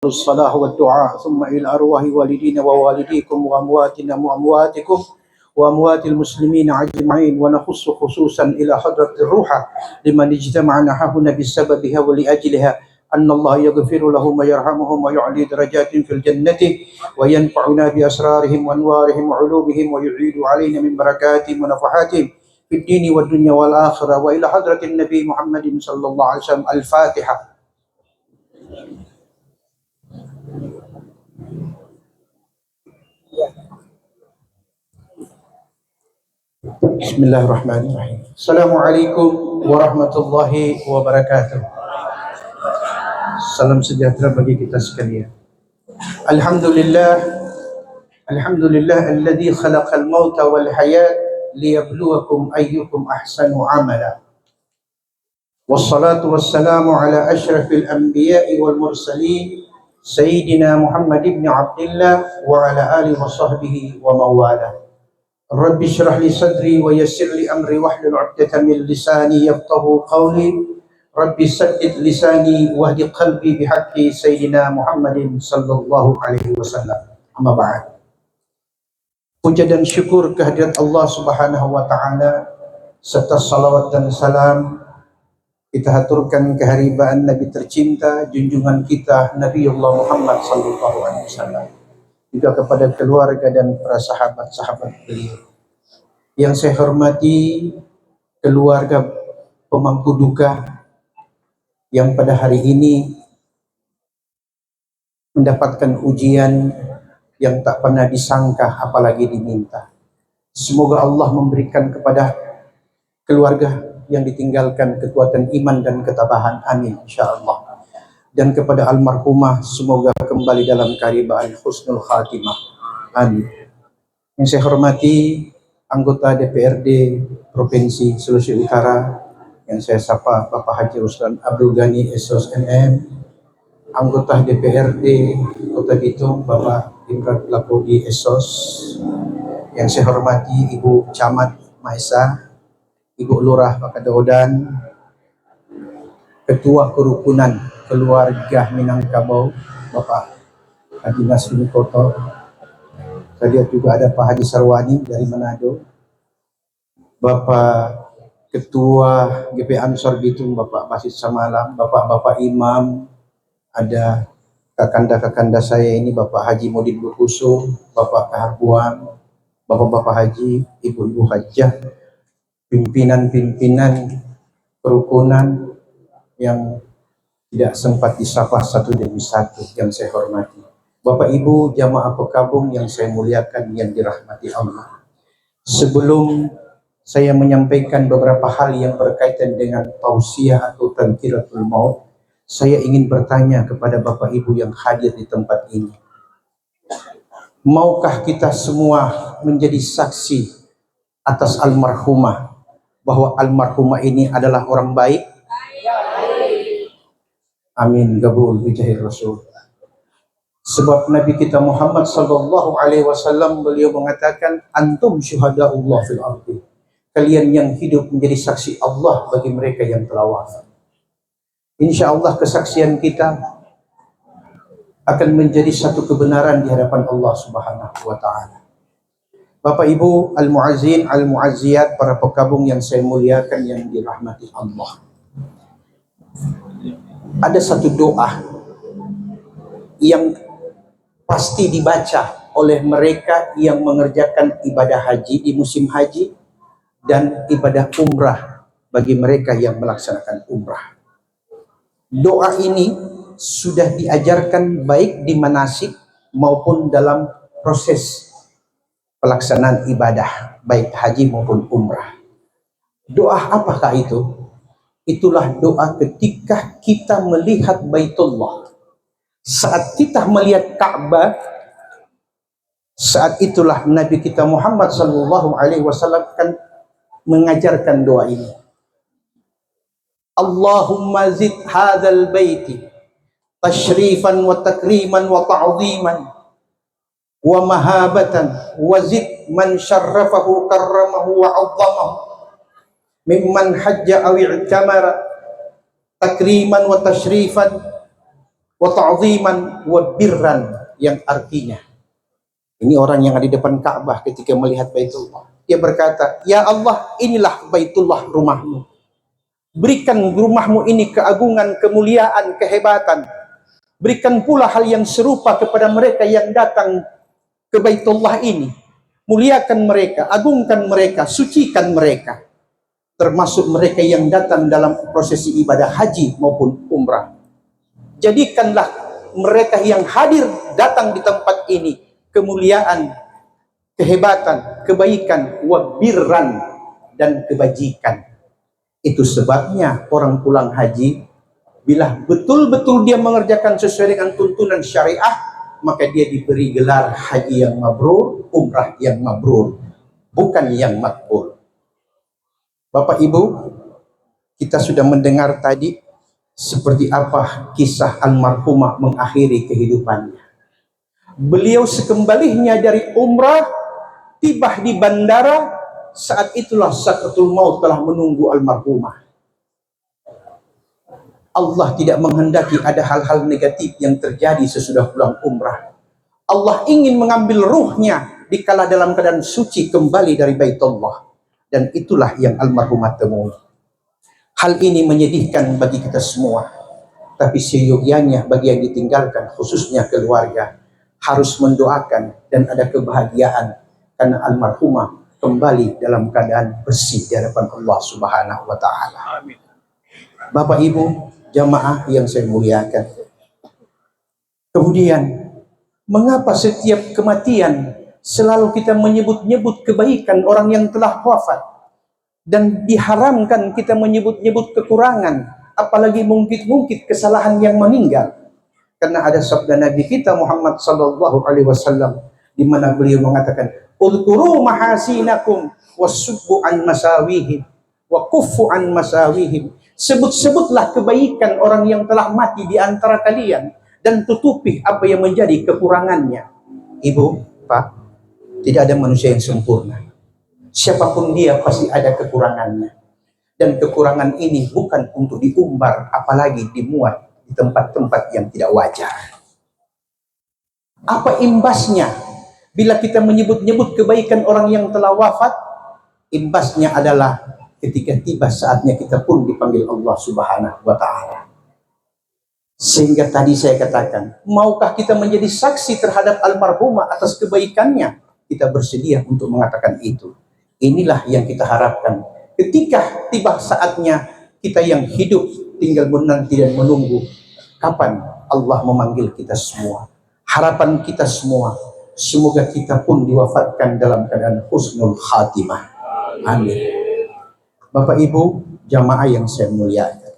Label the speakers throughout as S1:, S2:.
S1: الصلاة والدعاء ثم إلى أرواح والدينا ووالديكم وأمواتنا وأمواتكم وأموات المسلمين أجمعين، ونخص خصوصا إلى حضرة الروح لمن اجتمعنا هنا بسببها ولأجلها، أن الله يغفر لهم ويرحمهم ويعلي درجات في الجنة وينفعنا بأسرارهم وأنوارهم وعلومهم ويعيد علينا من بركاتهم ونفحاتهم في الدين والدنيا والآخرة. وإلى حضرة النبي محمد صلى الله عليه وسلم. الفاتحة. Bismillahirrahmanirrahim. Assalamualaikum warahmatullahi wabarakatuh. Salam sejahtera bagi kita sekalian. Alhamdulillah, alhamdulillah alladzi khalaqal mauta wal hayat liyabluwakum ayyukum ahsanu amala. Wassalatu wassalamu ala asyrafil anbiya'i wal mursalin sayyidina Muhammad ibn Abdullah wa ala alihi wa sahbihi wa mawalah. Rabbi syrah li sadri wa yassir li amri wahlul 'uqdatam min lisani yafqahu qawli. Rabbi saddid lisani wahdi qalbi bihaqqi sayyidina Muhammadin sallallahu alaihi wasallam. Amma ba'd. Puja dan syukur kehadirat Allah Subhanahu wa taala serta salawat dan salam kita haturkan keharibaan Nabi tercinta, junjungan kita Nabiullah Muhammad sallallahu alaihi wasallam, juga kepada keluarga dan para sahabat-sahabat beliau. Yang saya hormati keluarga pemangku duka yang pada hari ini mendapatkan ujian yang tak pernah disangka apalagi diminta. Semoga Allah memberikan kepada keluarga yang ditinggalkan kekuatan iman dan ketabahan, amin insyaallah. Dan kepada almarhumah semoga kembali dalam keadaan husnul khatimah, amin. Yang saya hormati anggota DPRD Provinsi Sulawesi Utara yang saya sapa Bapak Haji Ruslan Abdul Ghani SOS MM, anggota DPRD Kota Bitung Bapak Imran Lapodi SOS, yang saya hormati Ibu Camat Maesa, Ibu Lurah Pakadaodan, Ketua Kerukunan Keluarga Minangkabau Bapak Haji Nasrin Koto. Tadi juga ada Pak Haji Sarwani dari Manado, Bapak Ketua GP Ansor Bitung Bapak Basit Samalam, Bapak-bapak imam, ada kakanda-kakanda saya ini Bapak Haji Modin Bukuso, Bapak Kahabuan, Bapak-bapak haji, Ibu-ibu hajah, pimpinan-pimpinan kerukunan yang tidak sempat disapa satu demi satu yang saya hormati. Bapak Ibu jamaah pekabung yang saya muliakan, yang dirahmati Allah. Sebelum saya menyampaikan beberapa hal yang berkaitan dengan tausiah atau tazkiratul maut, saya ingin bertanya kepada Bapak Ibu yang hadir di tempat ini. Maukah kita semua menjadi saksi atas almarhumah, bahwa almarhumah ini adalah orang baik? Amin gabul bijahir Rasul. Sebab Nabi kita Muhammad sallallahu alaihi wasallam beliau mengatakan, antum syuhadaullah fil ardi. Kalian yang hidup menjadi saksi Allah bagi mereka yang telah wafat. Insyaallah kesaksian kita akan menjadi satu kebenaran di hadapan Allah Subhanahu wa taala. Bapak Ibu al-muazzin al-muazziyat, para pekabung yang saya muliakan yang dirahmati Allah. Ada satu doa yang pasti dibaca oleh mereka yang mengerjakan ibadah haji di musim haji dan ibadah umrah bagi mereka yang melaksanakan umrah. Doa ini sudah diajarkan baik di manasik maupun dalam proses pelaksanaan ibadah baik haji maupun umrah. Doa apakah itu? Itulah doa ketika kita melihat Baitullah. Saat kita melihat Ka'bah, saat itulah Nabi kita Muhammad sallallahu alaihi wasallam kan mengajarkan doa ini. Allahumma zid hadzal baiti tashrifan wa takriman wa ta'ziman wa mahabatan wa zid man syarrafahu karramahu wa 'azzamahu mimman hajja aw i'tamara takriman wa tashrifan wa ta'ziman wa birran, yang artinya, ini orang yang ada di depan Ka'bah ketika melihat Baitullah. Dia berkata, "Ya Allah, inilah Baitullah, rumahmu. Berikan rumahmu ini keagungan, kemuliaan, kehebatan. Berikan pula hal yang serupa kepada mereka yang datang ke Baitullah ini. Muliakan mereka, agungkan mereka, sucikan mereka. Termasuk mereka yang datang dalam prosesi ibadah haji maupun umrah. Jadikanlah mereka yang hadir datang di tempat ini kemuliaan, kehebatan, kebaikan, wabirran, dan kebajikan." Itu sebabnya orang pulang haji, bila betul-betul dia mengerjakan sesuai dengan tuntunan syariah, maka dia diberi gelar haji yang mabrur, umrah yang mabrur, bukan yang makbul. Bapak Ibu, kita sudah mendengar tadi seperti apa kisah almarhumah mengakhiri kehidupannya. Beliau sekembalinya dari umrah, tiba di bandara, saat itulah sakratul maut telah menunggu almarhumah. Allah tidak menghendaki ada hal-hal negatif yang terjadi sesudah pulang umrah. Allah ingin mengambil ruhnya dikala dalam keadaan suci kembali dari Baitullah. Dan itulah yang almarhumah temui. Hal ini menyedihkan bagi kita semua. Tapi seyogyanya bagi yang ditinggalkan, khususnya keluarga, harus mendoakan dan ada kebahagiaan karena almarhumah kembali dalam keadaan bersih di hadapan Allah Subhanahu wa taala. Amin. Bapak Ibu, jamaah yang saya muliakan. Kemudian, mengapa setiap kematian selalu kita menyebut-nyebut kebaikan orang yang telah wafat, dan diharamkan kita menyebut-nyebut kekurangan, apalagi mungkit-mungkit kesalahan yang meninggal? Karena ada sabda Nabi kita Muhammad sallallahu alaihi wasallam di mana beliau mengatakan, "Udhkuru mahasinakum wasubbu an masawihim wa kuffu an masawihim." Sebut-sebutlah kebaikan orang yang telah mati di antara kalian dan tutupi apa yang menjadi kekurangannya. Ibu, Pak, tidak ada manusia yang sempurna. Siapapun dia pasti ada kekurangannya. Dan kekurangan ini bukan untuk diumbar, apalagi dimuat di tempat-tempat yang tidak wajar. Apa imbasnya bila kita menyebut-nyebut kebaikan orang yang telah wafat? Imbasnya adalah ketika tiba saatnya kita pun dipanggil Allah Subhanahu wa taala. Sehingga tadi saya katakan, maukah kita menjadi saksi terhadap almarhumah atas kebaikannya? Kita bersedia untuk mengatakan itu. Inilah yang kita harapkan. Ketika tiba saatnya, kita yang hidup tinggal menanti dan menunggu kapan Allah memanggil kita semua. Harapan kita semua, semoga kita pun diwafatkan dalam keadaan husnul khatimah. Amin. Bapak Ibu, jamaah yang saya muliakan.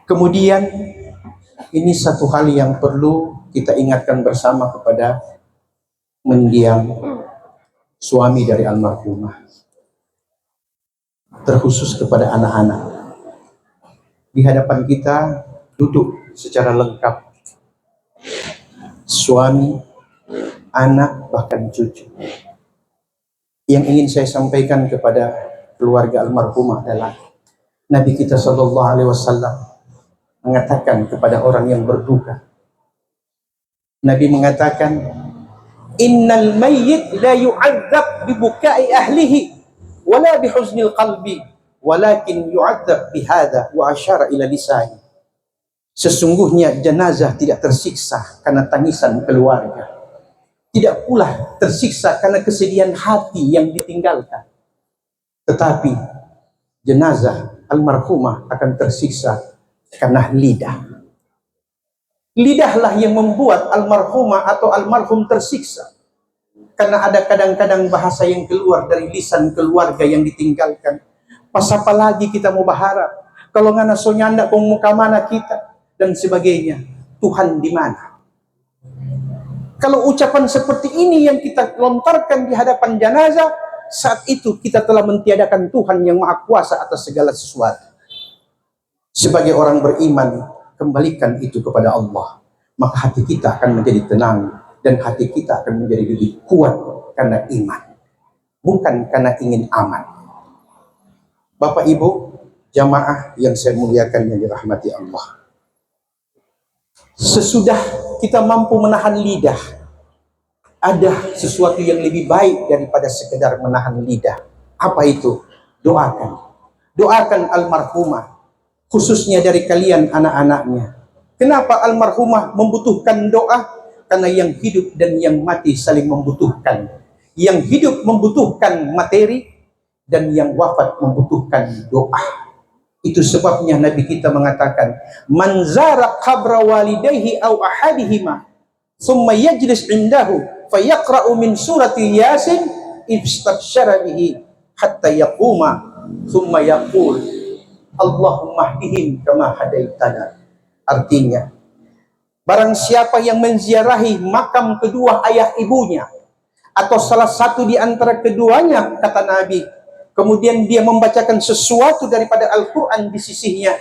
S1: Kemudian, ini satu hal yang perlu kita ingatkan bersama kepada mendiang suami dari almarhumah, terkhusus kepada anak-anak. Di hadapan kita duduk secara lengkap suami, anak, bahkan cucu. Yang ingin saya sampaikan kepada keluarga almarhumah adalah Nabi kita sallallahu alaihi wasallam mengatakan kepada orang yang berduka. Nabi mengatakan, "Innal mayyit la yu'adzab bi bukai ahlihi wala bi huznil qalbi, walakin yu'adzab bi hadza," wa asyara ila lisani. Sesungguhnya jenazah tidak tersiksa karena tangisan keluarga. Tidak pula tersiksa karena kesedihan hati yang ditinggalkan. Tetapi jenazah almarhumah akan tersiksa karena lidah. Lidahlah yang membuat almarhumah atau almarhum tersiksa. Karena ada kadang-kadang bahasa yang keluar dari lisan keluarga yang ditinggalkan. Pas apa lagi kita mau berharap? Kalau ngana sonyanda kong muka mana kita? Dan sebagainya. Tuhan di mana? Kalau ucapan seperti ini yang kita lontarkan di hadapan jenazah, saat itu kita telah mentiadakan Tuhan yang Maha Kuasa atas segala sesuatu. Sebagai orang beriman, kembalikan itu kepada Allah. Maka hati kita akan menjadi tenang. Dan hati kita akan menjadi lebih kuat karena iman. Bukan karena ingin aman. Bapak Ibu, jamaah yang saya muliakan yang dirahmati Allah. Sesudah kita mampu menahan lidah, ada sesuatu yang lebih baik daripada sekedar menahan lidah. Apa itu? Doakan. Doakan almarhumah, khususnya dari kalian anak-anaknya. Kenapa almarhumah membutuhkan doa? Karena yang hidup dan yang mati saling membutuhkan. Yang hidup membutuhkan materi, dan yang wafat membutuhkan doa. Itu sebabnya Nabi kita mengatakan, man zara qabra walidayhi aw ahadihima thumma yajlis indahu fayaqra'u min surati yasin istabsyara bihi hatta yaquma thumma yaqul Allahumma hdihim kama hadaitana. Artinya, barang siapa yang menziarahi makam kedua ayah ibunya atau salah satu di antara keduanya, kata Nabi, kemudian dia membacakan sesuatu daripada Al-Quran di sisinya,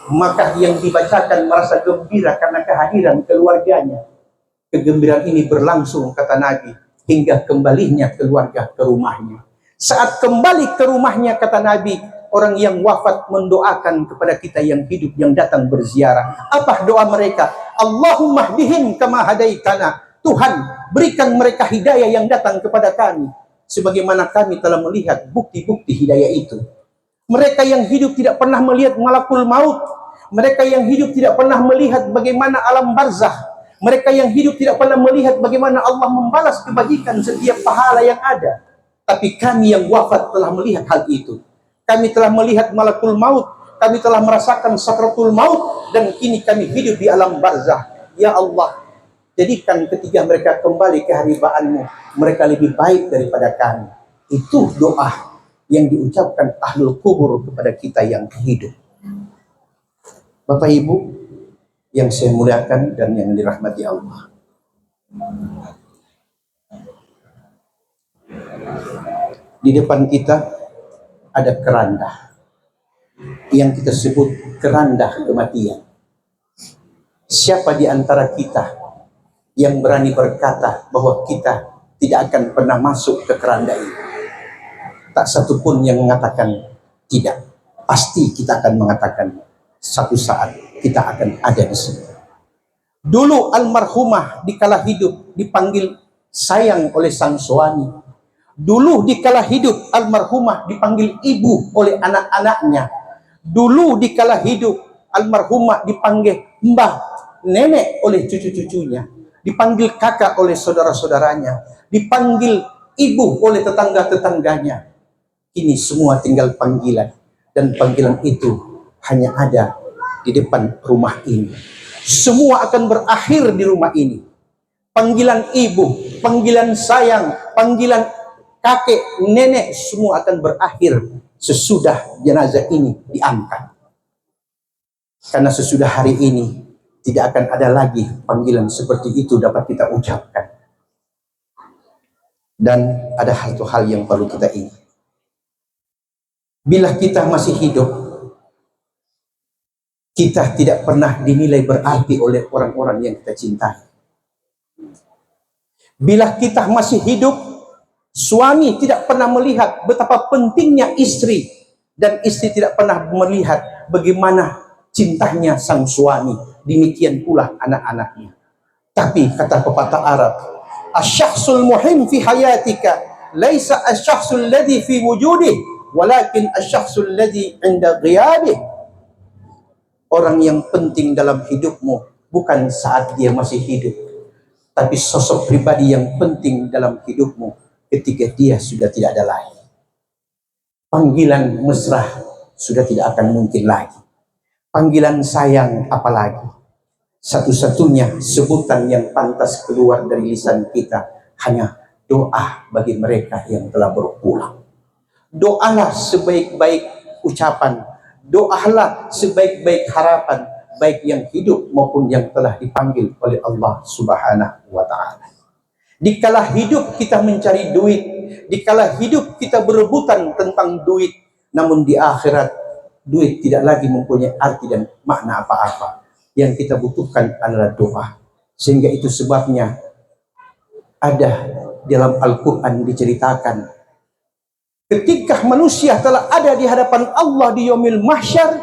S1: maka yang dibacakan merasa gembira karena kehadiran keluarganya. Kegembiraan ini berlangsung, kata Nabi, hingga kembalinya keluarga ke rumahnya. Saat kembali ke rumahnya, kata Nabi, orang yang wafat mendoakan kepada kita yang hidup yang datang berziarah. Apa doa mereka? Allahumma hdihim kama hadaitana. Tuhan, berikan mereka hidayah yang datang kepada kami, sebagaimana kami telah melihat bukti-bukti hidayah itu. Mereka yang hidup tidak pernah melihat malakul maut. Mereka yang hidup tidak pernah melihat bagaimana alam barzah. Mereka yang hidup tidak pernah melihat bagaimana Allah membalas kebajikan setiap pahala yang ada. Tapi kami yang wafat telah melihat hal itu. Kami telah melihat malakul maut. Kami telah merasakan sakratul maut. Dan kini kami hidup di alam barzah. Ya Allah, jadikan ketika mereka kembali ke haribaanmu, mereka lebih baik daripada kami. Itu doa yang diucapkan ahlul kubur kepada kita yang hidup. Bapak Ibu yang saya muliakan dan yang dirahmati Allah, di depan kita ada keranda yang kita sebut keranda kematian. Siapa di antara kita yang berani berkata bahwa kita tidak akan pernah masuk ke keranda ini? Tak satu pun yang mengatakan tidak. Pasti kita akan mengatakan satu saat kita akan ada di sini. Dulu almarhumah dikala hidup dipanggil sayang oleh sang suami. Dulu dikala hidup almarhumah dipanggil ibu oleh anak-anaknya. Dulu dikala hidup almarhumah dipanggil mbah, nenek oleh cucu-cucunya. Dipanggil kakak oleh saudara-saudaranya, dipanggil ibu oleh tetangga-tetangganya. Ini semua tinggal panggilan, dan panggilan itu hanya ada di depan rumah ini. Semua akan berakhir di rumah ini. Panggilan ibu, panggilan sayang, panggilan kakek, nenek, semua akan berakhir sesudah jenazah ini diangkat. Karena sesudah hari ini tidak akan ada lagi panggilan seperti itu dapat kita ucapkan. Dan ada satu hal yang perlu kita ingat. Bila kita masih hidup, kita tidak pernah dinilai berarti oleh orang-orang yang kita cintai. Bila kita masih hidup, suami tidak pernah melihat betapa pentingnya istri, dan istri tidak pernah melihat bagaimana cintanya sang suami. Demikian pula anak-anaknya. Tapi kata pepatah Arab, asy-syakhsul muhim fi hayatika laisa asy-syakhsul ladzi fi wujudih, walakin asy-syakhsul ladzi 'inda ghiyabih. Orang yang penting dalam hidupmu bukan saat dia masih hidup, tapi sosok pribadi yang penting dalam hidupmu ketika dia sudah tidak ada lagi. Panggilan mesra sudah tidak akan mungkin lagi. Panggilan sayang apalagi. Satu-satunya sebutan yang pantas keluar dari lisan kita hanya doa bagi mereka yang telah berpulang. Doalah sebaik-baik ucapan, doalah sebaik-baik harapan, baik yang hidup maupun yang telah dipanggil oleh Allah Subhanahu wa Ta'ala. Dikala hidup kita mencari duit, dikala hidup kita berebutan tentang duit, namun di akhirat duit tidak lagi mempunyai arti dan makna apa-apa. Yang kita butuhkan adalah doa. Sehingga itu sebabnya ada dalam Al-Quran diceritakan, ketika manusia telah ada di hadapan Allah di yaumil mahsyar,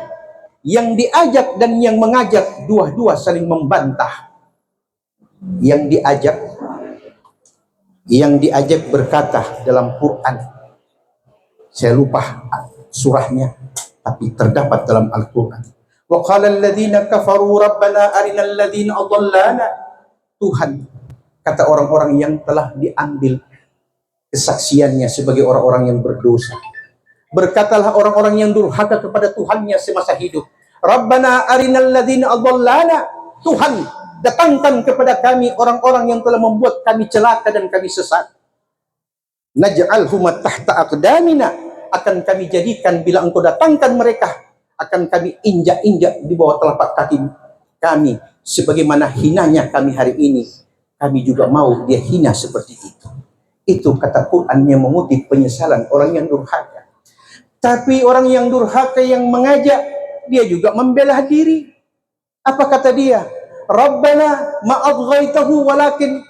S1: Yang diajak dan yang mengajak dua-dua saling membantah. Yang diajak berkata dalam Quran, saya lupa surahnya, tapi terdapat dalam Al-Quran. Wa qala alladhina kafaru rabbana arinal ladzina adallana. Tuhan, kata orang-orang yang telah diambil kesaksiannya sebagai orang-orang yang berdosa, berkatalah orang-orang yang durhaka kepada Tuhannya semasa hidup, Rabbana arinal ladzina adallana. Tuhan, datangkan kepada kami orang-orang yang telah membuat kami celaka dan kami sesat. Naj'alhum tahta aqdamina, akan kami jadikan bila engkau datangkan mereka, akan kami injak-injak di bawah telapak kaki kami, sebagaimana hinanya kami hari ini, kami juga mau dia hina seperti itu. Itu kata Quran yang mengutip penyesalan orang yang durhaka. Tapi orang yang durhaka yang mengajak, dia juga membela diri. Apa kata dia? Rabbana ma'adghaitahu walakin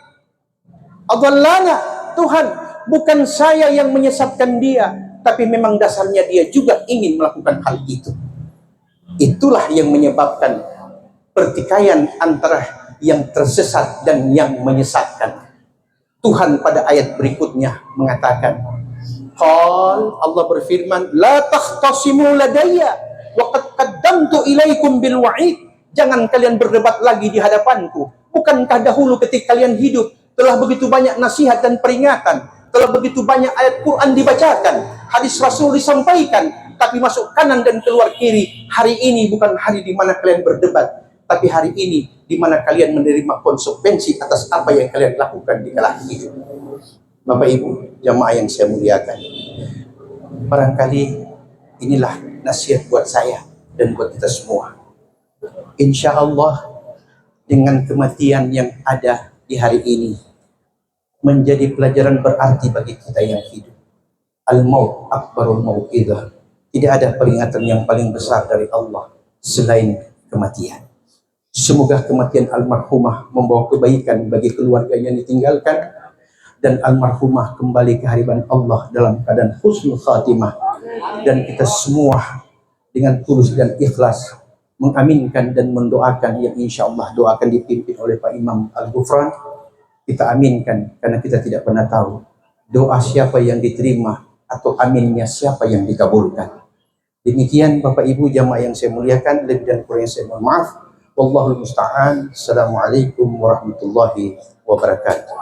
S1: adallana. Tuhan, bukan saya yang menyesatkan dia, tapi memang dasarnya dia juga ingin melakukan hal itu. Itulah yang menyebabkan pertikaian antara yang tersesat dan yang menyesatkan. Tuhan pada ayat berikutnya mengatakan, Allah berfirman, la takhtasimu ladayya wa qad qaddamtu ilaikum bil wa'id. Jangan kalian berdebat lagi di hadapanku. Bukankah dahulu ketika kalian hidup telah begitu banyak nasihat dan peringatan, telah begitu banyak ayat Quran dibacakan, hadis Rasul disampaikan, tapi masuk kanan dan keluar kiri. Hari ini bukan hari di mana kalian berdebat, tapi hari ini di mana kalian menerima konsekuensi atas apa yang kalian lakukan di kala hidup. Bapak Ibu, jamaah yang saya muliakan, barangkali inilah nasihat buat saya dan buat kita semua. Insya Allah dengan kematian yang ada di hari ini menjadi pelajaran berarti bagi kita yang hidup. Al-maut akbarul mau'idah. Tidak ada peringatan yang paling besar dari Allah selain kematian. Semoga kematian almarhumah membawa kebaikan bagi keluarga yang ditinggalkan, dan almarhumah kembali ke hadirat Allah dalam keadaan husnul khatimah. Dan kita semua dengan tulus dan ikhlas mengaminkan dan mendoakan yang insya Allah doa akan dipimpin oleh Pak Imam Al-Ghufran. Kita aminkan karena kita tidak pernah tahu doa siapa yang diterima atau aminnya siapa yang dikabulkan. Demikian Bapak Ibu jamaah yang saya muliakan, lebih dan kurang saya mohon maaf. Wallahul musta'an. Assalamualaikum warahmatullahi wabarakatuh.